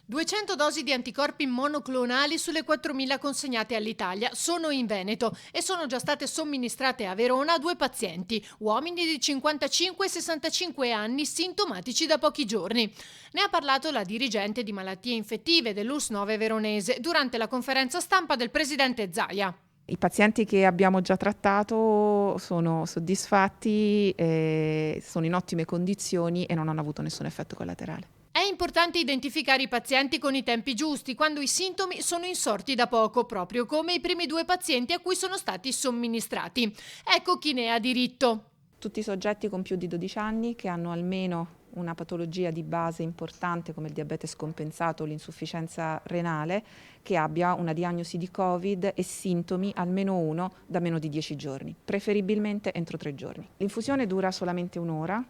200 dosi di anticorpi monoclonali sulle 4.000 consegnate all'Italia sono in Veneto e sono già state somministrate a Verona a 2 pazienti, uomini di 55 e 65 anni sintomatici da pochi giorni. Ne ha parlato la dirigente di malattie infettive dell'US 9 veronese durante la conferenza stampa del presidente Zaia. I pazienti che abbiamo già trattato sono soddisfatti, sono in ottime condizioni e non hanno avuto nessun effetto collaterale. È importante identificare i pazienti con i tempi giusti, quando i sintomi sono insorti da poco, proprio come i primi 2 pazienti a cui sono stati somministrati. Ecco chi ne ha diritto. Tutti i soggetti con più di 12 anni che hanno almeno una patologia di base importante come il diabete scompensato o l'insufficienza renale, che abbia una diagnosi di Covid e sintomi almeno uno da meno di 10 giorni, preferibilmente entro 3 giorni. L'infusione dura solamente un'ora.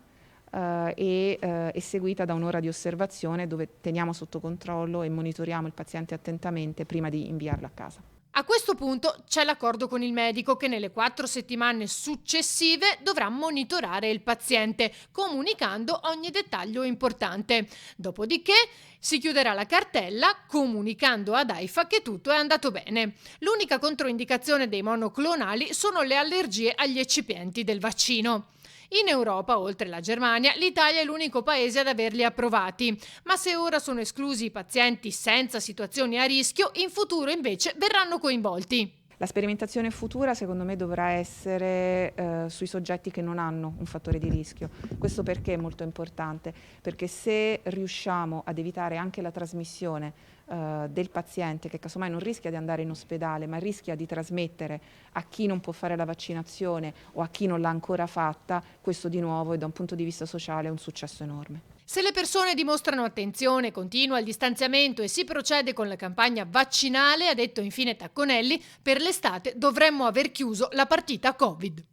È seguita da un'ora di osservazione dove teniamo sotto controllo e monitoriamo il paziente attentamente prima di inviarlo a casa. A questo punto c'è l'accordo con il medico che nelle 4 settimane successive dovrà monitorare il paziente, comunicando ogni dettaglio importante. Dopodiché si chiuderà la cartella comunicando ad AIFA che tutto è andato bene. L'unica controindicazione dei monoclonali sono le allergie agli eccipienti del vaccino. In Europa, oltre la Germania, l'Italia è l'unico paese ad averli approvati, ma se ora sono esclusi i pazienti senza situazioni a rischio, in futuro invece verranno coinvolti. La sperimentazione futura secondo me dovrà essere sui soggetti che non hanno un fattore di rischio. Questo perché è molto importante? Perché se riusciamo ad evitare anche la trasmissione del paziente che casomai non rischia di andare in ospedale ma rischia di trasmettere a chi non può fare la vaccinazione o a chi non l'ha ancora fatta, questo di nuovo è da un punto di vista sociale un successo enorme. Se le persone dimostrano attenzione, continua il distanziamento e si procede con la campagna vaccinale, ha detto infine Tacconelli, per l'estate dovremmo aver chiuso la partita Covid.